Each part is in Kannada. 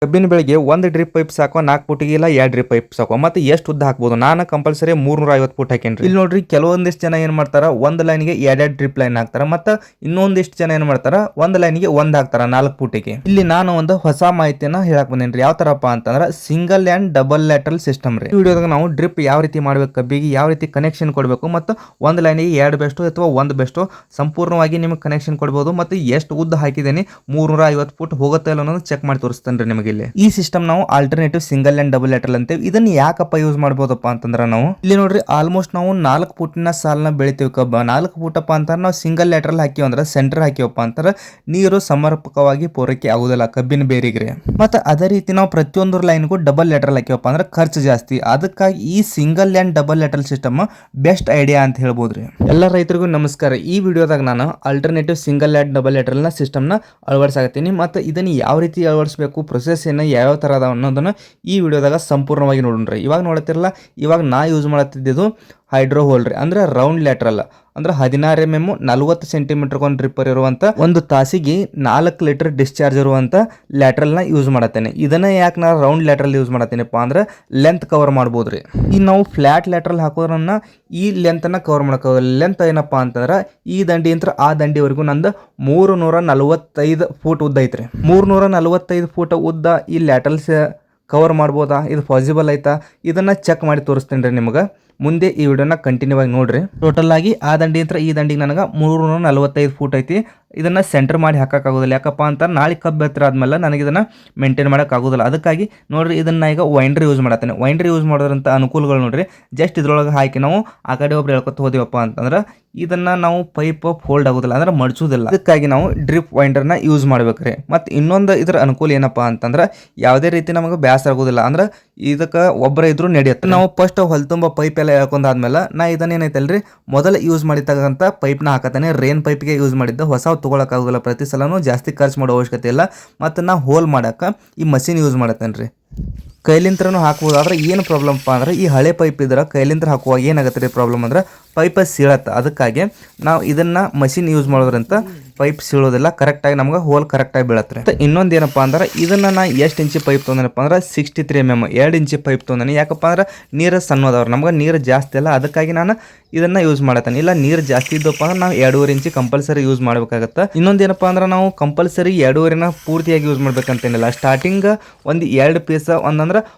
ಕಬ್ಬಿನ ಬೆಳೆಗೆ ಒಂದು ಡ್ರಿಪ್ ಪೈಪ್ ಸಾಕೋ 4 ಫೂಟಿಗೆ ಇಲ್ಲ 2 ಡ್ರಿಪ್ ಪೈಪ್ ಸಾಕೋ ಮತ್ತೆ ಎಷ್ಟು ಉದ್ದ ಹಾಕ್ಬೋದು. ನಾನು ಕಂಪಲ್ಸರಿ 350 ಫೂಟ್ ಹಾಕೇನ್ರಿ. ಇಲ್ಲಿ ನೋಡ್ರಿ ಕೆಲವೊಂದಿಷ್ಟು ಜನ ಏನ್ ಮಾಡ್ತಾರ ಒಂದು ಲೈನ್ಗೆ 2 ಡ್ರಿಪ್ ಲೈನ್ ಹಾಕ್ತಾರ ಮತ್ತೆ ಇನ್ನೊಂದಿಷ್ಟು ಜನ ಏನ್ ಮಾಡ್ತಾರ ಒಂದು ಲೈನ್ಗೆ ಒಂದು ಹಾಕ್ತಾರ 4 ಫೂಟಿಗೆ. ಇಲ್ಲಿ ನಾನು ಒಂದು ಹೊಸ ಮಾಹಿತಿಯನ್ನ ಹೇಳಕ್ ಬಂದೇನ್ರಿ. ಯಾವ ತರಪ್ಪ ಅಂತಂದ್ರ single and double lateral system ರೀ. ಈ ವಿಡಿಯೋದಾಗ ನಾವು ಡ್ರಿಪ್ ಯಾವ ರೀತಿ ಮಾಡ್ಬೇಕು, ಕಬ್ಬಿಗೆ ಯಾವ ರೀತಿ ಕನೆಕ್ಷನ್ ಕೊಡಬೇಕು ಮತ್ತು ಒಂದು ಲೈನಿಗೆ 2 ಬೆಸ್ಟ್ ಅಥವಾ 1 ಬೆಸ್ಟ್ ಸಂಪೂರ್ಣವಾಗಿ ನಿಮಗೆ ಕನೆಕ್ಷನ್ ಕೊಡಬಹುದು ಮತ್ತು ಎಷ್ಟು ಉದ್ದ ಹಾಕಿದೇನೆ 350 ಫೂಟ್ ಹೋಗುತ್ತೆ ಇಲ್ಲ ಅನ್ನೋದು ಚೆಕ್ ಮಾಡಿ ತೋರಿಸ್ತೇನೆ ನಿಮಗೆ. ಇಲ್ಲಿ ಈ ಸಿಸ್ಟಮ್ ನಾವು alternative single and double lateral ಅಂತೇವೆ. ಇದನ್ನ ಯಾಕಪ್ಪ ಯೂಸ್ ಮಾಡಬಹುದಪ್ಪ ಅಂತಂದ್ರೆ ನಾವು ಇಲ್ಲಿ ನೋಡ್ರಿ ಆಲ್ಮೋಸ್ಟ್ ನಾವು 4 ಫೂಟಿನ ಸಾಲನ ಬೆಳಿತೀವಿ ಕಬ್ಬ. 4 ಫೂಟಪ್ಪ ಅಂತ ನಾವು ಸಿಂಗಲ್ ಲ್ಯಾಟರಲ್ ಹಾಕಿವಿ ಅಂದ್ರೆ ಸೆಂಟರ್ ಹಾಕಿವಪ್ಪ ಅಂತಾರೆ ನೀರು ಸಮರ್ಪಕವಾಗಿ ಪೂರೈಕೆ ಆಗುದಿಲ್ಲ ಕಬ್ಬಿನ ಬೇರಿಗೆ. ಮತ್ತೆ ಅದೇ ರೀತಿ ನಾವು ಪ್ರತಿಯೊಂದು ಲೈನ್ಗೂ ಡಬಲ್ ಲ್ಯಾಟರಲ್ ಹಾಕಿವಪ್ಪ ಅಂದ್ರೆ ಖರ್ಚು ಜಾಸ್ತಿ. ಅದಕ್ಕಾಗಿ ಈ single and double lateral system best idea ಅಂತ ಹೇಳ್ಬೋದ್ರಿ. ಎಲ್ಲ ರೈತರಿಗೂ ನಮಸ್ಕಾರ. ಈ ವಿಡಿಯೋದಾಗ ನಾನು alternative single and double lateral ನ ಸಿಸ್ಟಮ್ ನ ಅಳವಡಿಸಾಕತ್ತೀನಿ. ಮತ್ತೆ ಇದನ್ನ ಯಾವ ರೀತಿ ಅಳವಡಿಸಬೇಕು, ಪ್ರೊಸೆಸ್ ಏನ ಯಾವ ತರ ಅದ ಅನ್ನೋದನ್ನ ಈ ವಿಡಿಯೋದಾಗ ಸಂಪೂರ್ಣವಾಗಿ ನೋಡೋಣ್ರಿ. ಇವಾಗ ನೋಡ್ತಿರಲ್ಲ, ಇವಾಗ ನಾ ಯೂಸ್ ಮಾಡತ್ತಿದ್ದು ಹೈಡ್ರೋ ಹೋಲ್ ರೀ, ಅಂದ್ರೆ ರೌಂಡ್ ಲ್ಯಾಟ್ರಲ್ ಅಂದ್ರೆ 16 mm 40 ಸೆಂಟಿಮೀಟರ್ ಒಂದು ಡ್ರಿಪ್ಪರ್ ಇರುವಂತ ಒಂದು ತಾಸಿಗೆ 4 ಲೀಟರ್ ಡಿಸ್ಚಾರ್ಜ್ ಇರುವಂತ ಲ್ಯಾಟ್ರಲ್ ನ ಯೂಸ್ ಮಾಡತ್ತೇನೆ. ಇದನ್ನ ಯಾಕೆ ನಾ ರೌಂಡ್ ಲ್ಯಾಟ್ರಲ್ ಯೂಸ್ ಮಾಡತ್ತೇನಪ್ಪ ಅಂದ್ರೆ ಲೆಂತ್ ಕವರ್ ಮಾಡ್ಬೋದ್ರಿ. ಈ ನಾವು ಫ್ಲಾಟ್ ಲ್ಯಾಟ್ರಲ್ ಹಾಕೋದ್ರನ್ನ ಈ ಲೆಂತ್ ಅನ್ನ ಕವರ್ ಮಾಡಕ ಲೆಂತ್ ಏನಪ್ಪಾ ಅಂತಂದ್ರೆ ಈ ದಂಡಿ ಅಂತ ಆ ದಂಡಿವರೆಗೂ ನಂದು 345 ಫೂಟ್ ಉದ್ದ ಐತ್ರಿ. 345 ಫೂಟ್ ಉದ್ದ ಈ ಲ್ಯಾಟ್ರಲ್ಸ್ ಕವರ್ ಮಾಡ್ಬೋದಾ, ಇದು ಪಾಸಿಬಲ್ ಆಯ್ತಾ, ಇದನ್ನ ಚೆಕ್ ಮಾಡಿ ತೋರಿಸ್ತೇನೆ ರೀ ನಿಮ್ಗೆ. ಮುಂದೆ ಈ ವಿಡಿಯೋನ ಕಂಟಿನ್ಯೂ ಆಗಿ ನೋಡ್ರಿ. ಟೋಟಲ್ ಆಗಿ ಆ ದಂಡಿ ಅಂತ ಈ ದಂಡಿಗೆ ನನಗೆ 345 ಫೂಟ್ ಐತಿ. ಇದನ್ನ ಸೆಂಟರ್ ಮಾಡಿ ಹಾಕೋಕ್ಕಾಗೋದಿಲ್ಲ. ಯಾಕಪ್ಪ ಅಂತ ನಾಳೆ ಕಬ್ಬು ಎತ್ತರ ಆದ್ಮೇಲೆ ನನಗೆ ಇದನ್ನ ಮೇಂಟೈನ್ ಮಾಡೋಕ್ಕಾಗೋದಿಲ್ಲ. ಅದಕ್ಕಾಗಿ ನೋಡ್ರಿ ಇದನ್ನ ಈಗ ವೈಂಡ್ರಿ ಯೂಸ್ ಮಾಡತ್ತೇನೆ. ವೈಂಡ್ರಿ ಯೂಸ್ ಮಾಡೋದ್ರಂತ ಅನುಕೂಲಗಳು ನೋಡ್ರಿ. ಜಸ್ಟ್ ಇದ್ರೊಳಗೆ ಹಾಕಿ ನಾವು ಆ ಕಡೆ ಒಬ್ರು ಹೇಳ್ಕೊತ ಹೋದಿವಪ್ಪ ಅಂತಂದ್ರೆ ಇದನ್ನ ನಾವು ಪೈಪ್ ಫೋಲ್ಡ್ ಆಗೋದಿಲ್ಲ, ಅಂದ್ರೆ ಮಡ್ಚೋದಿಲ್ಲ. ಅದಕ್ಕಾಗಿ ನಾವು ಡ್ರಿಪ್ ವೈಂಡರ್ನ ಯೂಸ್ ಮಾಡ್ಬೇಕ್ರಿ. ಮತ್ತು ಇನ್ನೊಂದು ಇದ್ರ ಅನುಕೂಲ ಏನಪ್ಪ ಅಂತಂದ್ರೆ ಯಾವುದೇ ರೀತಿ ನಮಗೆ ಬ್ಯಾಸರ ಆಗೋದಿಲ್ಲ, ಅಂದ್ರೆ ಇದಕ್ಕೆ ಒಬ್ಬರ ಇದ್ರು ನಡೆಯುತ್ತೆ. ನಾವು ಫಸ್ಟ್ ಹೊಲ ತುಂಬ ಪೈಪ್ ಎಲ್ಲ ಹೇಳ್ಕೊಂಡಾದ್ಮೇಲೆ ನಾ ಇದನ್ನ ಏನೈತಲ್ರಿ ಮೊದಲು ಯೂಸ್ ಮಾಡಿರ್ತಕ್ಕಂಥ ಪೈಪ್ನ ಹಾಕತ್ತೇನೆ. ರೇನ್ ಪೈಪ್ಗೆ ಯೂಸ್ ಮಾಡಿದ್ದ ಹೊಸ ತೊಗೊಳಕ್ಕಾಗೋದಿಲ್ಲ. ಪ್ರತಿ ಸಲನೂ ಜಾಸ್ತಿ ಖರ್ಚು ಮಾಡೋ ಅವಶ್ಯಕತೆ ಇಲ್ಲ. ಮತ್ತು ನಾ ಹೋಲ್ ಮಾಡಕ್ಕೆ ಈ ಮಷಿನ್ ಯೂಸ್ ಮಾಡತ್ತೇನೆ ರೀ. ಕೈಲಿಂತ್ರನೂ ಹಾಕ್ಬೋದು. ಆದ್ರೆ ಏನು ಪ್ರಾಬ್ಲಮ್ಪ ಅಂದ್ರೆ ಈ ಹಳೆ ಪೈಪ್ ಇದ್ರೆ ಕೈಲಿಂತ್ರ ಹಾಕುವಾಗ ಏನಾಗುತ್ತೆ ರೀ ಪ್ರಾಬ್ಲಮ್ ಅಂದ್ರೆ ಪೈಪ್ ಸೀಳತ್ತೆ. ಅದಕ್ಕಾಗಿ ನಾವು ಇದನ್ನ ಮಷಿನ್ ಯೂಸ್ ಮಾಡೋದ್ರಂತ ಪೈಪ್ ಸೀಳೋದಿಲ್ಲ, ಕರೆಕ್ಟಾಗಿ ನಮ್ಗೆ ಹೋಲ್ ಕರೆಕ್ಟಾಗಿ ಬೀಳತ್ತೆ. ಮತ್ತು ಇನ್ನೊಂದು ಏನಪ್ಪ ಅಂದ್ರೆ ಇದನ್ನ ನಾ ಎಷ್ಟು ಇಂಚಿ ಪೈಪ್ ತೊಗೊಂಡೇನಪ್ಪ ಅಂದ್ರೆ 63 mm 2 ಇಂಚಿ ಪೈಪ್ ತೊಗೊಂಡೇನೆ. ಯಾಕಪ್ಪ ಅಂದ್ರೆ ನೀರು ಸಣ್ಣದವ್ರು, ನಮ್ಗೆ ನೀರು ಜಾಸ್ತಿ ಅಲ್ಲ, ಅದಕ್ಕಾಗಿ ನಾನು ಇದನ್ನ ಯೂಸ್ ಮಾಡತ್ತೇನೆ. ಇಲ್ಲ ನೀರು ಜಾಸ್ತಿ ಇದ್ದಪ್ಪ ಅಂದ್ರೆ ನಾವು 2.5 ಇಂಚಿ ಕಂಪಲ್ಸರಿ ಯೂಸ್ ಮಾಡಬೇಕಾಗತ್ತೆ. ಇನ್ನೊಂದು ಏನಪ್ಪ ಅಂದ್ರೆ ನಾವು ಕಂಪಲ್ಸರಿ 2.5 ಪೂರ್ತಿಯಾಗಿ ಯೂಸ್ ಮಾಡ್ಬೇಕಂತೇನಿಲ್ಲ. ಸ್ಟಾರ್ಟಿಂಗ್ ಒಂದು 2 ಪೀಸ್ ಒಂದು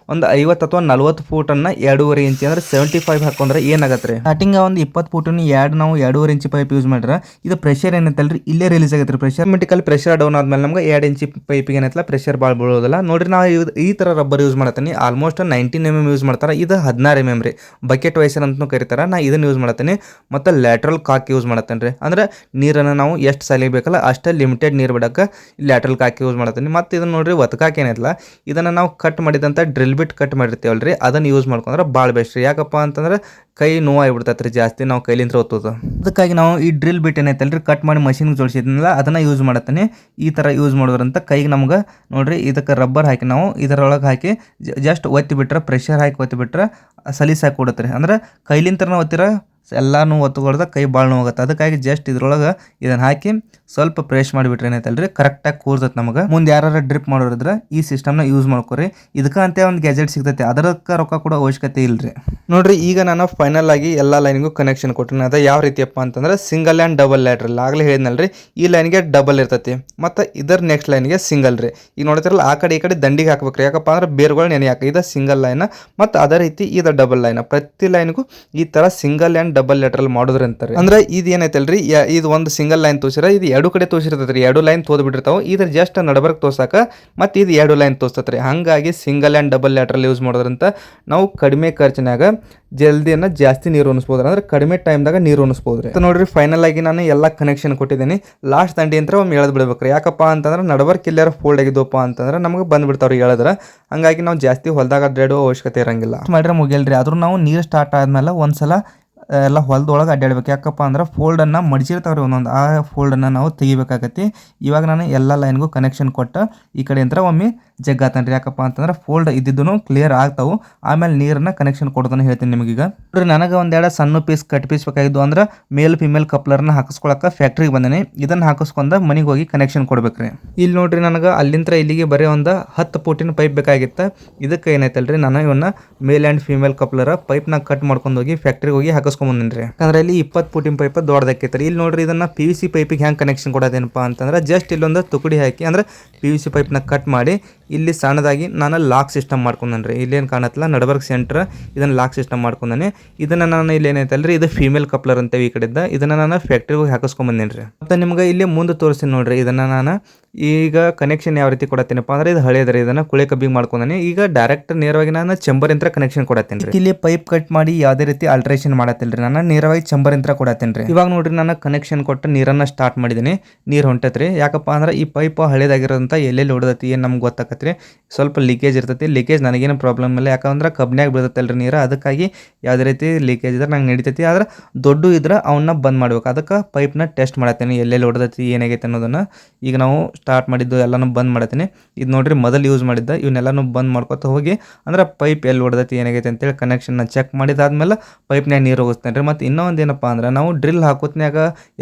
50 ಅಥವಾ 40 ಫೂಟನ್ನು 2.5 ಇಂಚಿ ಅಂದ್ರೆ 75 ಹಾಕೊಂಡ್ರೆ ಏನಾಗತ್ತೆ ರೀ. ಸ್ಟಾರ್ಟಿಂಗ್ ಒಂದು 20 ಫೂಟನ್ನು ನಾವು 2.5 ಇಂಚಿ ಪೈಪ್ ಯೂಸ್ ಮಾಡ್ರೆ ಇದು ಪ್ರೆಷರ್ ಏನೈತಲ್ರಿ ಇಲ್ಲೇ ರಿಲೀಸ್ ಆಗತ್ತೆ ರೀ. ಪ್ರೆಷರ್ ಮೆಟಿಕಲ್ ಪ್ರೆಷರ್ ಡೌನ್ ಆದ್ಮೇಲೆ ನಮ್ಗೆ 2 ಇಂಚಿ ಪೈಪಿಗೆ ಏನೈತಲ್ಲ ಪ್ರೆಷರ್ ಭಾಳ ಬೀಳೋದಿಲ್ಲ. ನೋಡ್ರಿ ನಾವು ಈ ತರ ರಬ್ಬರ್ ಯೂಸ್ ಮಾಡತ್ತೀನಿ. ಆಲ್ಮೋಸ್ಟ್ 19 mm ಯೂಸ್ ಮಾಡ್ತಾರೆ. ಇದು 16 mm ರೀ, ಬಕೆಟ್ ವೈಸರ್ ಅಂತೂ ಕರೀತಾರೆ. ನಾ ಇದನ್ನ ಯೂಸ್ ಮಾಡತ್ತೀನಿ. ಮತ್ತು ಲ್ಯಾಟ್ರಲ್ ಕಾಕ್ ಯೂಸ್ ಮಾಡತ್ತೇನೆ ರೀ. ಅಂದ್ರೆ ನೀರನ್ನು ನಾವು ಎಷ್ಟು ಸಲಿಬೇಕಲ್ಲ ಅಷ್ಟೇ ಲಿಮಿಟೆಡ್ ನೀರು ಬಿಡಕ್ಕೆ ಲ್ಯಾಟ್ರಲ್ ಕಾಕ್ ಯೂಸ್ ಮಾಡತ್ತೀನಿ. ಮತ್ತು ಇದನ್ನ ನೋಡ್ರಿ ಒತ್ತಕಾಕ್ ಏನೈತಲ್ಲ ಇದನ್ನ ನಾವು ಕಟ್ ಮಾಡಿದಂಥ ಡ್ರಿಲ್ ಬಿಟ್ ಕಟ್ ಮಾಡಿರ್ತೀವಲ್ರಿ ಅದನ್ನ ಯೂಸ್ ಮಾಡ್ಕೊಂಡ್ರೆ ಭಾಳ ಬೆಸ್ಟ್ ರೀ. ಯಾಕಪ್ಪ ಅಂತಂದ್ರೆ ಕೈ ನೋವಾಗಿಬಿಡ್ತೈತೆ ರೀ ಜಾಸ್ತಿ ನಾವು ಕೈಲಿಂದ ಒತ್ತೋದು. ಅದಕ್ಕಾಗಿ ನಾವು ಈ ಡ್ರಿಲ್ ಬಿಟ್ ಏನೈತಲ್ರಿ ಕಟ್ ಮಾಡಿ ಮಷಿನ್ಗೆ ಜೋಡಿಸಿದ್ನಲ್ಲ ಅದನ್ನ ಯೂಸ್ ಮಾಡತ್ತೀನಿ. ಈ ಥರ ಯೂಸ್ ಮಾಡೋದ್ರಂತ ಕೈಗೆ ನಮ್ಗೆ ನೋಡ್ರಿ ಇದಕ್ಕೆ ರಬ್ಬರ್ ಹಾಕಿ ನಾವು ಇದರೊಳಗೆ ಹಾಕಿ ಜಸ್ಟ್ ಒತ್ತಿ ಬಿಟ್ರೆ ಪ್ರೆಷರ್ ಹಾಕಿ ಒತ್ತಿ ಬಿಟ್ರೆ ಸಲೀಸಾಗಿ ಕೊಡುತ್ತೆ ರೀ. ಅಂದ್ರೆ ಕೈಲಿಂತ್ರನ ಒತ್ತಿರ ಎಲ್ಲಾನು ಒತ್ತುಗೊಳ್ದ ಕೈ ಭಾಳ ನೋವಾಗುತ್ತೆ. ಅದಕ್ಕಾಗಿ ಜಸ್ಟ್ ಇದ್ರೊಳಗೆ ಇದನ್ನ ಹಾಕಿ ಸ್ವಲ್ಪ ಪ್ರೆಸ್ ಮಾಡಿಬಿಟ್ರೆ ಏನೈತಲ್ರಿ ಕರೆಕ್ಟಾಗಿ ಕೂರ್ತೈತೆ. ನಮಗೆ ಮುಂದೆ ಯಾರು ಡ್ರಿಪ್ ಮಾಡೋರಿದ್ರೆ ಈ ಸಿಸ್ಟಮ್ನ ಯೂಸ್ ಮಾಡ್ಕೊರಿ. ಇದಕ್ಕೆ ಅಂತ ಒಂದು ಗ್ಯಾಜೆಟ್ ಸಿಗ್ತೈತೆ, ಅದಕ್ಕೆ ರೊಕ್ಕ ಕೊಡೋ ಅವಶ್ಯಕತೆ ಇಲ್ರಿ. ನೋಡ್ರಿ ಈಗ ನಾನು ಫೈನಲ್ ಆಗಿ ಎಲ್ಲ ಲೈನ್ಗೂ ಕನೆಕ್ಷನ್ ಕೊಟ್ಟಿನಿ. ಅದು ಯಾವ ರೀತಿಯಪ್ಪ ಅಂತಂದ್ರೆ ಸಿಂಗಲ್ ಆ್ಯಂಡ್ ಡಬಲ್ ಲ್ಯಾಟ್ರಲ್. ಆಗಲೇ ಹೇಳಿದ್ನಲ್ರಿ ಈ ಲೈನ್ಗೆ ಡಬಲ್ ಇರ್ತೈತಿ ಮತ್ತು ಇದರ ನೆಕ್ಸ್ಟ್ ಲೈನ್ಗೆ ಸಿಂಗಲ್ ರೀ. ಈಗ ನೋಡ್ತಿರಲ್ಲ ಆ ಕಡೆ ಈ ಕಡೆ ದಂಡಿಗೆ ಹಾಕ್ಬೇಕ್ರಿ. ಯಾಕಪ್ಪ ಅಂದ್ರೆ ಬೇರ್ಗಳು ನೆನೆ ಹಾಕಿ ಇದು ಸಿಂಗಲ್ ಲೈನ್ ಮತ್ತು ಅದೇ ರೀತಿ ಇದು ಡಬಲ್ ಲೈನ್. ಪ್ರತಿ ಲೈನ್ಗೂ ಈ ಥರ ಸಿಂಗಲ್ ಆ್ಯಂಡ್ ಡಬಲ್ ಲ್ಯಾಟ್ರಲ್ ಮಾಡೋದ್ರ ಅಂತಾರೆ. ಅಂದ್ರೆ ಇದು ಏನೈತಲ್ರಿ ಇದು ಒಂದು ಸಿಂಗಲ್ ಲೈನ್ ತೋರಿಸಿರ ಇದು 2 ಕಡೆ ತೋರಿಸಿರ್ತೈತ್ರಿ. 2 ಲೈನ್ ತೋದ್ಬಿಟ್ಟಿರ್ತಾವೆ. ಇದ್ರ ಜಸ್ಟ್ ನಡಬರ್ಕ್ ತೋರ್ಸಾಕ ಮತ್ತೆ ಇದು 2 ಲೈನ್ ತೋರಿಸ್ತೈತ್ರಿ. ಹಾಗಾಗಿ single and double lateral use ಮಾಡೋದ್ರಂತ ನಾವು ಕಡಿಮೆ ಖರ್ಚಿನಾಗ ಜಲ್ದಿಯನ್ನು ಜಾಸ್ತಿ ನೀರು ಉಣಿಸ್ಬೋದು, ಅಂದ್ರೆ ಕಡಿಮೆ ಟೈಮ್ದಾಗ ನೀರು ಉಣಿಸ್ಬೋದ್ರಿ. ನೋಡ್ರಿ ಫೈನಲ್ ಆಗಿ ನಾನು ಎಲ್ಲ ಕನೆಕ್ಷನ್ ಕೊಟ್ಟಿದ್ದೀನಿ. ಲಾಸ್ಟ್ ದಂಡಿ ಅಂತ ಒಮ್ಮೆ ಎಳೆದ್ ಬಿಡ್ಬೇಕ್ರಿ. ಯಾಕಪ್ಪ ಅಂತಂದ್ರೆ ನಡಬರ್ಕ್ ಇಲ್ಲಾರ ಫೋಲ್ಡ್ ಆಗಿದ್ದಪ್ಪ ಅಂತಂದ್ರೆ ನಮಗೆ ಬಂದ್ಬಿಡ್ತಾವ್ರಿ ಎಳೆದ್ರೆ. ಹಂಗಾಗಿ ನಾವು ಜಾಸ್ತಿ ಹೊಲದಾಗ ಅಡ್ಡಾಡೋ ಅವಶ್ಯಕತೆ ಇರಂಗಿಲ್ಲ. ಮಾಡ್ರೆ ಮುಗಿಯಲ್ರಿ. ಆದ್ರೂ ನಾವು ನೀರು ಸ್ಟಾರ್ಟ್ ಆದ್ಮೇಲೆ ಒಂದ್ಸಲ ಎಲ್ಲ ಹೊಲದೊಳಗೆ ಅಡ್ಡಾಡ್ಬೇಕು. ಯಾಕಪ್ಪ ಅಂದ್ರೆ ಫೋಲ್ಡನ್ನು ಮಡಿಸಿರ್ತಾವ್ರಿ ಒಂದೊಂದು, ಆ ಫೋಲ್ಡನ್ನು ನಾವು ತೆಗಿಬೇಕಾಗತ್ತೆ. ಇವಾಗ ನಾನು ಎಲ್ಲ ಲೈನ್ಗೂ ಕನೆಕ್ಷನ್ ಕೊಟ್ಟು ಈ ಕಡೆ ಅಂತ ಒಮ್ಮೆ ಜಗ್ಗಾತನ್ರಿ. ಯಾಕಪ್ಪ ಅಂತಂದ್ರೆ ಫೋಲ್ಡ್ ಇದ್ದಿದ್ದು ಕ್ಲಿಯರ್ ಆಗ್ತಾವು. ಆಮೇಲೆ ನೀರನ್ನ ಕನೆಕ್ಷನ್ ಕೊಡೋದನ್ನ ಹೇಳ್ತೀನಿ ನಿಮಗೀಗ. ನೋಡ್ರಿ ನನಗೆ ಒಂದೆರಡು ಸಣ್ಣ ಪೀಸ್ ಕಟ್ ಪೀಸ್ ಬೇಕಾಗಿದ್ದು ಅಂದ್ರೆ ಮೇಲ್ ಫಿಮೇಲ್ ಕಪ್ಲರ್ನ ಹಾಕಿಸ್ಕೊಳಕ್ಕೆ ಫ್ಯಾಕ್ಟ್ರಿಗೆ ಬಂದೇನೆ. ಇದನ್ನ ಹಾಕಿಸ್ಕೊಂಡ ಮನೆಗೆ ಹೋಗಿ ಕನೆಕ್ಷನ್ ಕೊಡ್ಬೇಕ್ರಿ. ಇಲ್ಲಿ ನೋಡ್ರಿ ನನಗೆ ಅಲ್ಲಿಂದ ಇಲ್ಲಿಗೆ ಬರೀ ಒಂದು 10 ಫೂಟಿನ ಪೈಪ್ ಬೇಕಾಗಿತ್ತು. ಇದಕ್ಕೆ ಏನೈತಲ್ರಿ ನಾನು ಇವನ್ನ ಮೇಲ್ ಆ್ಯಂಡ್ ಫಿಮೇಲ್ ಕಪ್ಲರ್ ಪೈಪ್ನ ಕಟ್ ಮಾಡ್ಕೊಂಡು ಹೋಗಿ ಫ್ಯಾಕ್ಟ್ರಿಗೆ ಹೋಗಿ ಹಾಕಿಸ್ಕೊಂಡ್ ಬಂದಿನಿ. ಯಾಕಂದ್ರೆ ಇಲ್ಲಿ 20 ಫೂಟಿನ ಪೈಪ್ ದೊಡ್ಡದಾಕೈತ್ರಿ. ಇಲ್ಲಿ ನೋಡ್ರಿ ಇದನ್ನ PVC ಪೈಪಿಗೆ ಹೆಂಗೆ ಕನೆಕ್ಷನ್ ಕೊಡೋದೇನಪ್ಪ ಅಂತಂದ್ರೆ ಜಸ್ಟ್ ಇಲ್ಲೊಂದು ತುಕಡಿ ಹಾಕಿ ಅಂದ್ರೆ PVC ಪೈಪ್ನ ಕಟ್ ಮಾಡಿ ಇಲ್ಲಿ ಸಣ್ಣದಾಗಿ ನಾನು ಲಾಕ್ ಸಿಸ್ಟಮ್ ಮಾಡ್ಕೊಂಡ್ರಿ. ಇಲ್ಲೇನು ಕಾಣತ್ತಲ್ಲ ನಡಬರ್ಕ್ ಸೆಂಟ್ರ್ ಇದನ್ನ ಲಾಕ್ ಸಿಸ್ಟಮ್ ಮಾಡ್ಕೊಂಡಾನೆ. ಇದನ್ನ ನಾನು ಇಲ್ಲಿ ಏನೈತಲ್ರಿ ಇದು ಫಿಮೇಲ್ ಕಪ್ಲರ್ ಅಂತೇವಿ ಈ ಕಡೆದ. ಇದನ್ನ ನಾನು ಫ್ಯಾಕ್ಟ್ರಿಗೆ ಹೋಗಿ ಹಾಕಿಸ್ಕೊಂಡ್ ಬಂದೇನ್ರಿ. ಮತ್ತೆ ನಿಮ್ಗೆ ಇಲ್ಲಿ ಮುಂದೆ ತೋರಿಸ್ತೀನಿ ನೋಡ್ರಿ. ಇದನ್ನ ನಾನು ಈಗ ಕನೆಕ್ಷನ್ ಯಾವ ರೀತಿ ಕೊಡತ್ತೀನಪ್ಪ ಅಂದ್ರೆ ಇದು ಹಳೇದ್ರಿ. ಇದನ್ನ ಕುಳೆ ಕಬ್ಬಿಗೆ ಮಾಡ್ಕೊಂಡಾನೆ. ಈಗ ಡೈರೆಕ್ಟ್ ನೇರವಾಗಿ ನಾನು ಚಂಬರ್ ಯಂತ್ರ ಕನೆಕ್ಷನ್ ಕೊಡತ್ತೀನಿ. ಇಲ್ಲಿ ಪೈಪ್ ಕಟ್ ಮಾಡಿ ಯಾವುದೇ ರೀತಿ ಆಲ್ಟ್ರೇಷನ್ ಮಾಡತ್ತಿಲ್ರಿ. ನಾನು ನೇರವಾಗಿ ಚಂಬರ್ ಯಂತ್ರ ಕೊಡತ್ತೀನಿ. ಇವಾಗ ನೋಡ್ರಿ ನಾನು ಕನೆಕ್ಷನ್ ಕೊಟ್ಟು ನೀರನ್ನ ಸ್ಟಾರ್ಟ್ ಮಾಡಿದ್ದೀನಿ. ನೀರು ಹೊಂಟತ್ರಿ. ಯಾಕಪ್ಪ ಅಂದ್ರೆ ಈ ಪೈಪ್ ಹಳೇದಾಗಿರೋದಂತ ಎಲ್ಲೆಲ್ಲಿ ಹೊಡೆದತಿ ಏನು ನಮ್ಗೆ ಗೊತ್ತಾಕತ್ರಿ. ಸ್ವಲ್ಪ ಲೀಕೇಜ್ ಇರ್ತೈತಿ. ಲೀಕೇಜ್ ನನಗೇನು ಪ್ರಾಬ್ಲಮ್ ಇಲ್ಲ. ಯಾಕಂದ್ರೆ ಕಬ್ನ್ಯಾಗ ಬೀಳತ್ತಲ್ರಿ ನೀರು. ಅದಕ್ಕಾಗಿ ಯಾವುದೇ ರೀತಿ ಲೀಕೇಜ್ ಇದ್ರೆ ನಂಗೆ ನಡಿತೈತಿ. ಆದ್ರೆ ದೊಡ್ಡ ಇದ್ರೆ ಅವನ್ನ ಬಂದ್ ಮಾಡ್ಬೇಕು. ಅದಕ್ಕೆ ಪೈಪ್ನ ಟೆಸ್ಟ್ ಮಾಡತ್ತೀನಿ ಎಲ್ಲೆಲ್ಲಿ ಹೊಡೆದತಿ ಏನಾಗೈತೆ ಅನ್ನೋದನ್ನ. ಈಗ ನಾವು ಸ್ಟಾರ್ಟ್ ಮಾಡಿದ್ದು ಎಲ್ಲಾನು ಬಂದ್ ಮಾಡತ್ತೀನಿ. ಇದು ನೋಡ್ರಿ ಮೊದಲು ಯೂಸ್ ಮಾಡಿದ್ದ ಇವನ್ನೆಲ್ಲಾನು ಬಂದ್ ಮಾಡ್ಕೊತ ಹೋಗಿ ಅಂದ್ರೆ ಪೈಪ್ ಎಲ್ಲಿ ಹೊಡೆದತಿ ಏನಾಗೈತೆ ಅಂತೇಳಿ ಕನೆಕ್ಷನ್ನ ಚೆಕ್ ಮಾಡಿದಾದ್ಮೇಲೆ ಪೈಪ್ನ್ಯಾಗ ನೀರು ಹೋಗಿಸ್ತೇನೆ ರೀ. ಮತ್ತು ಇನ್ನೊಂದು ಏನಪ್ಪ ಅಂದ್ರೆ ನಾವು ಡ್ರಿಲ್ ಹಾಕೋತ್ನ್ಯಾಗ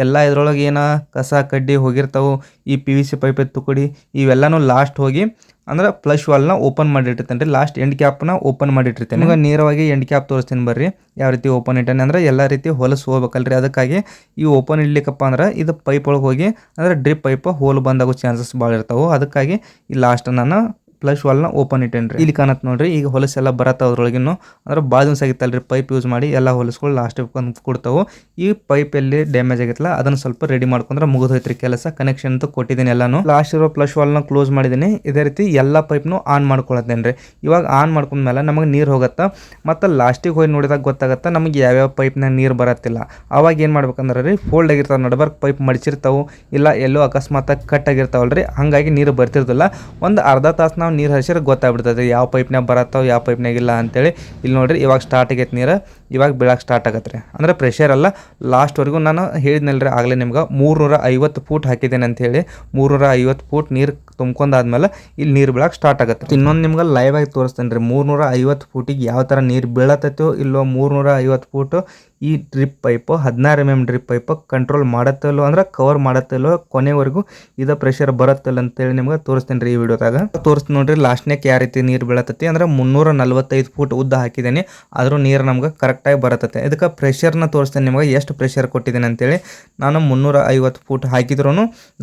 ಎಲ್ಲ ಇದ್ರೊಳಗೆ ಏನ ಕಸ ಕಡ್ಡಿ ಹೋಗಿರ್ತಾವು. ಈ PVC ಪೈಪ್ ತುಕಡಿ ಇವೆಲ್ಲಾನು ಲಾಸ್ಟ್ ಹೋಗಿ ಅಂದ್ರೆ ಫ್ಲಶ್ ವಾಲ್ನ ಓಪನ್ ಮಾಡಿಟ್ಟಿರ್ತೇನೆ ರೀ. ಲಾಸ್ಟ್ ಎಂಡ್ ಕ್ಯಾಪ್ನ ಓಪನ್ ಮಾಡಿಟ್ಟಿರ್ತೇನೆ. ಈಗ ನೇರವಾಗಿ ಎಂಡ್ ಕ್ಯಾಪ್ ತೋರಿಸ್ತೀನಿ ಬರ್ರಿ. ಯಾವ ರೀತಿ ಓಪನ್ ಇಟ್ಟೇನೆ ಅಂದ್ರೆ ಎಲ್ಲ ರೀತಿ ಹೊಲಸು ಹೋಗ್ಬೇಕಲ್ರಿ. ಅದಕ್ಕಾಗಿ ಈ ಓಪನ್ ಇಡ್ಲಿಕ್ಕಪ್ಪ ಅಂದ್ರೆ ಇದು ಪೈಪ್ ಒಳಗೆ ಹೋಗಿ ಅಂದ್ರೆ ಡ್ರಿಪ್ ಪೈಪ್ ಹೋಲ್ ಬಂದಾಗೋ ಚಾನ್ಸಸ್ ಭಾಳ ಇರ್ತಾವೆ. ಅದಕ್ಕಾಗಿ ಈ ಲಾಸ್ಟ್ ನಾನು ಫ್ಲಶ್ ವಾಲ್ನ ಓಪನ್ ಇಟ್ಟೇನ್ರಿ. ಇಲ್ಲಿ ಕಾಣತ್ ನೋಡ್ರಿ ಈಗ ಹೊಲಸೆಲ್ಲ ಬರತ್ತಾವ ಅದ್ರೊಳಗಿನ್ನು. ಅಂದ್ರೆ ಭಾಳ ದಿವಸ ಆಗಿತ್ತಲ್ರಿ ಪೈಪ್ ಯೂಸ್ ಮಾಡಿ ಎಲ್ಲ ಹೊಲಸ್ಗಳು ಲಾಸ್ಟ್ ಕೊಡ್ತಾವು. ಈ ಪೈಪ್ ಎಲ್ಲಿ ಡ್ಯಾಮೇಜ್ ಆಗಿತ್ತಲ್ಲ ಅದನ್ನ ಸ್ವಲ್ಪ ರೆಡಿ ಮಾಡ್ಕೊಂಡ್ರೆ ಮುಗಿದೋಯ್ತ್ರಿ ಕೆಲಸ. ಕನೆಕ್ಷನ್ ಅಂತ ಕೊಟ್ಟಿದ್ದೀನಿ ಎಲ್ಲಾನು. ಲಾಸ್ಟ್ ಇರೋ ಫ್ಲಶ್ ವಾಲ್ನ ಕ್ಲೋಸ್ ಮಾಡಿದ್ದೀನಿ. ಇದೇ ರೀತಿ ಎಲ್ಲ ಪೈಪ್ನು ಆನ್ ಮಾಡ್ಕೊಳತ್ತೇನ್ರಿ. ಇವಾಗ ಆನ್ ಮಾಡ್ಕೊಂಡ್ಮೇಲೆ ನಮಗೆ ನೀರು ಹೋಗತ್ತಾ. ಮತ್ತು ಲಾಸ್ಟಿಗೆ ಹೋಗಿ ನೋಡಿದಾಗ ಗೊತ್ತಾಗತ್ತಾ ನಮಗೆ ಯಾವ್ಯಾವ ಪೈಪ್ನಾಗ ನೀರು ಬರತ್ತಿಲ್ಲ. ಅವಾಗ ಏನು ಮಾಡ್ಬೇಕಂದ್ರೆ ರೀ ಫೋಲ್ಡ್ ಆಗಿರ್ತಾವೆ ನಡಬರ್ಕ್ ಪೈಪ್ ಮಡಿಚಿರ್ತಾವೆ ಇಲ್ಲ ಎಲ್ಲೋ ಅಕಸ್ಮಾತ್ ಕಟ್ ಆಗಿರ್ತಾವಲ್ರಿ. ಹಾಗಾಗಿ ನೀರು ಬರ್ತಿರ್ತಿಲ್ಲ. ಒಂದು ಅರ್ಧ ತಾಸು ನಾವು ನೀರು ಹರಿಸಿದ್ರೆ ಗೊತ್ತಾಗ್ಬಿಡ್ತದೆ ಯಾವ ಪೈಪ್ನಾಗ ಬರತ್ತಾವ ಯಾವ ಪೈಪ್ನಾಗ ಇಲ್ಲ ಅಂತೇಳಿ. ಇಲ್ಲಿ ನೋಡ್ರಿ ಇವಾಗ ಸ್ಟಾರ್ಟ್ ಆಗೈತೆ ನೀರು. ಇವಾಗ ಬೀಳಕ್ಕೆ ಸ್ಟಾರ್ಟ್ ಆಗತ್ತೆ ರೀ. ಅಂದರೆ ಪ್ರೆಷರ್ ಅಲ್ಲ ಲಾಸ್ಟ್ವರೆಗೂ ನಾನು ಹೇಳಿದ್ನಲ್ರಿ ಆಗಲೇ ನಿಮ್ಗೆ 350 ಫೂಟ್ ಹಾಕಿದ್ದೇನೆ ಅಂತೇಳಿ. 350 ಫೂಟ್ ನೀರು ತುಂಬ್ಕೊಂಡಾದ್ಮೇಲೆ ಇಲ್ಲಿ ನೀರು ಬೀಳಕ್ಕೆ ಸ್ಟಾರ್ಟ್ ಆಗುತ್ತೆ. ಇನ್ನೊಂದು ನಿಮ್ಗೆ ಲೈವ್ ಆಗಿ ತೋರಿಸ್ತೇನೆ ರೀ 350 ಫೂಟಿಗೆ ಯಾವ ಥರ ನೀರು ಬೀಳತ್ತೈತೋ ಇಲ್ಲೋ. 350 ಫೂಟು ಈ drip pipe 16 mm drip pipe control ಮಾಡತ್ತಲ್ಲೋ ಅಂದ್ರೆ ಕವರ್ ಮಾಡತ್ತಲ್ಲೋ ಕೊನೆವರೆಗೂ ಇದು ಪ್ರೆಷರ್ ಬರುತ್ತಲ್ಲ ಅಂತೇಳಿ ನಿಮ್ಗೆ ತೋರಿಸ್ತೇನೆ ರೀ ಈ ವಿಡಿಯೋದಾಗ. ತೋರಿಸ್ತೀನಿ ನೋಡ್ರಿ ಲಾಸ್ಟ್ನಾಗ ಯಾವ ರೀತಿ ನೀರು ಬೀಳತ್ತೈತಿ ಅಂದ್ರೆ 345 ಫೂಟ್ ಉದ್ದ ಹಾಕಿದ್ದೇನೆ. ಆದರೂ ನೀರು ನಮ್ಗೆ ಕರೆಕ್ಟಾಗಿ ಬರತ್ತೈತೆ. ಇದಕ್ಕೆ ಪ್ರೆಷರ್ನ ತೋರಿಸ್ತೇನೆ ನಿಮಗೆ ಎಷ್ಟು ಪ್ರೆಷರ್ ಕೊಟ್ಟಿದ್ದೇನೆ ಅಂತೇಳಿ. ನಾನು 350 ಫೂಟ್ ಹಾಕಿದ್ರೂ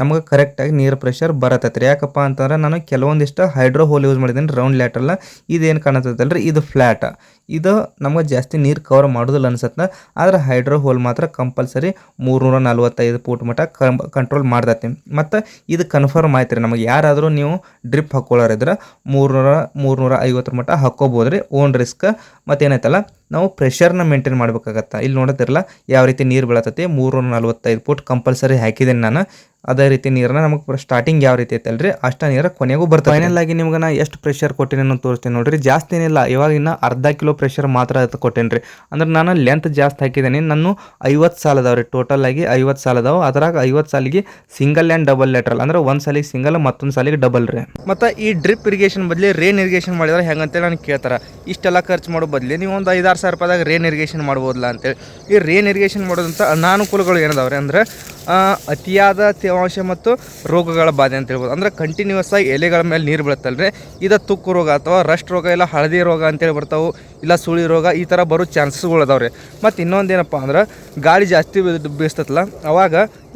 ನಮಗೆ ಕರೆಕ್ಟಾಗಿ ನೀರು ಪ್ರೆಷರ್ ಬರತ್ತೈತೆ ರೀ. ಯಾಕಪ್ಪ ಅಂತಂದ್ರೆ ನಾನು ಕೆಲವೊಂದಿಷ್ಟು ಹೈಡ್ರೋ ಹೋಲ್ ಯೂಸ್ ಮಾಡಿದ್ದೀನಿ ರೌಂಡ್ ಲ್ಯಾಟ್ರಲ್ಲ. ಇದೇನು ಕಾಣತ್ತೈತಲ್ರಿ ಇದು ಫ್ಲ್ಯಾಟ್. ಇದು ನಮಗೆ ಜಾಸ್ತಿ ನೀರು ಕವರ್ ಮಾಡೋದಿಲ್ಲ ಅನ್ಸತ್ತೆ. ಆದರೆ ಹೈಡ್ರೋ ಹೋಲ್ ಮಾತ್ರ ಕಂಪಲ್ಸರಿ 345 ಫೂಟ್ ಮಟ್ಟ ಕಂಟ್ರೋಲ್ ಮಾಡ್ತೈತಿ. ಮತ್ತು ಇದು ಕನ್ಫರ್ಮ್ ಆಯ್ತು ರೀ ನಮಗೆ. ಯಾರಾದರೂ ನೀವು ಡ್ರಿಪ್ ಹಾಕೊಳ್ಳೋರಿದ್ರೆ 350 ಮಟ್ಟ ಹಾಕ್ಕೋಬೋದು ರೀ ಓನ್ ರಿಸ್ಕ್. ಮತ್ತೇನಾಯ್ತಲ್ಲ ನಾವು ಪ್ರೆಷರ್ನ ಮೇಂಟೈನ್ ಮಾಡ್ಬೇಕಾಗತ್ತೆ. ಇಲ್ಲಿ ನೋಡತ್ತಿರಲ್ಲ ಯಾವ ರೀತಿ ನೀರು ಬೀಳತೈತಿ. 345 ಫೂಟ್ ಕಂಪಲ್ಸರಿ ಹಾಕಿದ್ದೀನಿ ನಾನು. ಅದೇ ರೀತಿ ನೀರನ್ನ ನಮಗೆ ಸ್ಟಾರ್ಟಿಂಗ್ ಯಾವ ರೀತಿ ಐತಲ್ರಿ ಅಷ್ಟ ನೀರು ಕೊನೆಗೂ ಬರ್ತದೆ. ಫೈನಲ್ ಆಗಿ ನಿಮ್ಗೆ ನಾ ಎಷ್ಟು ಪ್ರೆಷರ್ ಕೊಟ್ಟಿನಿ ಅನ್ನೋ ತೋರಿಸ್ತೀನಿ ನೋಡ್ರಿ. ಜಾಸ್ತಿ ಏನಿಲ್ಲ. ಇವಾಗ ಇನ್ನು ಅರ್ಧ ಕಿಲೋ ಪ್ರೆಷರ್ ಮಾತ್ರ ಕೊಟ್ಟೇನಿ ರೀ. ಅಂದ್ರೆ ನಾನು ಲೆಂತ್ ಜಾಸ್ತಿ ಹಾಕಿದ್ದೀನಿ. ನಾನು 50 ಸಾಲ ಅದಾವ ರೀ. ಟೋಟಲ್ ಆಗಿ 50 ಸಾಲ ಅದಾವ. ಅದ್ರಾಗ 50 ಸಾಲಿಗೆ ಸಿಂಗಲ್ ಆ್ಯಂಡ್ ಡಬಲ್ ಲ್ಯಾಟ್ರಲ್ ಅಂದ್ರೆ ಒಂದು ಸಾಲಿಗೆ ಸಿಂಗಲ್ ಮತ್ತೊಂದು ಸಾಲಿಗೆ ಡಬಲ್ ರೀ. ಮತ್ತು ಈ ಡ್ರಿಪ್ ಇರಿಗೇಷನ್ ಬದಲಿ ರೇನ್ ಇರಿಗೇಷನ್ ಮಾಡಿದ್ರೆ ಹೆಂಗಂತೇಳಿ ನನಗೆ ಕೇಳ್ತಾರೆ. ಇಷ್ಟೆಲ್ಲ ಖರ್ಚು ಮಾಡೋ ಬದಲಿ ನೀವು ಒಂದು 5-6 ಸಾವಿರ ರೂಪಾಯಿದಾಗ ರೇನ್ ಇರಿಗೇಷನ್ ಮಾಡ್ಬೋದಲ್ಲ ಅಂತೇಳಿ. ಈ ರೇನ್ ಇರಿಗೇಷನ್ ಮಾಡೋದಂಥ ಅನಾನುಕೂಲಗಳು ಏನದಾವ್ರಿ ಅಂದ್ರೆ ಅತಿಯಾದ ತೇವಾಂಶ ಮತ್ತು ರೋಗಗಳ ಬಾಧೆ ಅಂತ ಹೇಳ್ಬೋದು. ಅಂದ್ರೆ ಕಂಟಿನ್ಯೂಸ್ ಆಗಿ ಎಲೆಗಳ ಮೇಲೆ ನೀರು ಬೀಳುತ್ತಲ್ರಿ. ಇದು ತುಕ್ಕು ರೋಗ ಅಥವಾ ರಸ್ಟ್ ರೋಗ ಇಲ್ಲ ಹಳದಿ ರೋಗ ಅಂತೇಳಿ ಬರ್ತಾವೆ. ಇಲ್ಲ ಸುಳಿ ರೋಗ ಈ ಥರ ಬರೋ ಚಾನ್ಸಸ್ಗಳು ಅದಾವ್ರಿ. ಮತ್ತು ಇನ್ನೊಂದೇನಪ್ಪ ಅಂದ್ರೆ ಗಾಳಿ ಜಾಸ್ತಿ ಬೀಸ್ತತ್ತಲ್ಲ ಅವಾಗ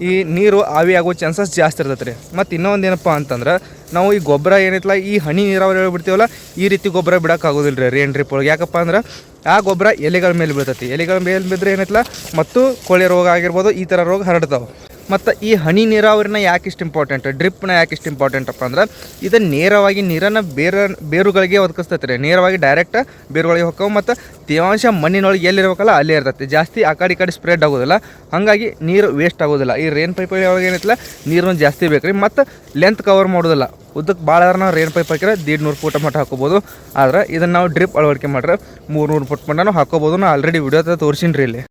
ಈ ನೀರು ಆವಿ ಆಗೋ ಚಾನ್ಸಸ್ ಜಾಸ್ತಿ ಇರ್ತೈತೆ ರೀ. ಮತ್ತು ಇನ್ನೊಂದೇನಪ್ಪ ಅಂತಂದ್ರೆ ನಾವು ಈ ಗೊಬ್ಬರ ಏನೈತಲ್ಲ ಈ ಹನಿ ನೀರಾವರಿ ಹೇಳ್ಬಿಡ್ತೀವಲ್ಲ ಈ ರೀತಿ ಗೊಬ್ಬರ ಬಿಡೋಕ್ಕಾಗೋದಿಲ್ಲ ರೀ ರೇನ್ ಡ್ರಿಪ್ ಒಳಗೆ. ಯಾಕಪ್ಪ ಅಂದ್ರೆ ಆ ಗೊಬ್ಬರ ಎಲೆಗಳ ಮೇಲೆ ಬೀಳ್ತೈತಿ. ಎಲೆಗಳ ಮೇಲೆ ಬಿದ್ದರೆ ಏನೈತಲ್ಲ ಮತ್ತು ಕೊಳೆ ರೋಗ ಆಗಿರ್ಬೋದು ಈ ಥರ ರೋಗ ಹರಡ್ತಾವೆ. ಮತ್ತು ಈ ಹನಿ ನೀರಾವರಿನ ಯಾಕೆ ಇಷ್ಟು ಇಂಪಾರ್ಟೆಂಟ್, ಡ್ರಿಪ್ನ ಯಾಕೆ ಇಷ್ಟು ಇಂಪಾರ್ಟೆಂಟಪ್ಪ ಅಂದ್ರೆ ಇದು ನೇರವಾಗಿ ನೀರನ್ನು ಬೇರುಗಳಿಗೆ ಒದಗಿಸ್ತೈತೆ ರೀ. ನೇರವಾಗಿ ಡೈರೆಕ್ಟ್ ಬೇರುಗಳಿಗೆ ಹೋಗ್ತಾವೆ. ಮತ್ತು ತೇವಾಂಶ ಮಣ್ಣಿನೊಳಗೆ ಎಲ್ಲಿರ್ಬೇಕಲ್ಲ ಅಲ್ಲೇ ಇರ್ತೈತಿ. ಜಾಸ್ತಿ ಆ ಕಡೆ ಸ್ಪ್ರೆಡ್ ಆಗೋದಿಲ್ಲ. ಹಾಗಾಗಿ ನೀರು ವೇಸ್ಟ್ ಆಗೋದಿಲ್ಲ. ಈ ರೇನ್ ಪೈಪ್ ಒಳಗೆ ಏನೈತಿಲ್ಲ ನೀರನ್ನು ಜಾಸ್ತಿ ಬೇಕು ರೀ. ಮತ್ತು ಲೆಂತ್ ಕವರ್ ಮಾಡೋದಿಲ್ಲ. ಉದ್ದಕ್ಕೆ ಭಾಳ ಆದ್ರೆ ನಾವು ರೇನ್ ಪೈಪ್ ಹಾಕಿದ್ರೆ 150 ಫೂಟ್ ಮಟ್ಟ ಹಾಕೋಬೋದು. ಆದ್ರೆ ಇದನ್ನು ನಾವು ಡ್ರಿಪ್ ಅಳವಡಿಕೆ ಮಾಡ್ರೆ 300 ಫೂಟ್ ಮಟ್ಟ ನಾವು ಹಾಕೋಬೋದು. ನಾನು ಆಲ್ರೆಡಿ ವಿಡಿಯೋದ ತೋರಿಸಿನಿ ರೀ ಇಲ್ಲಿ.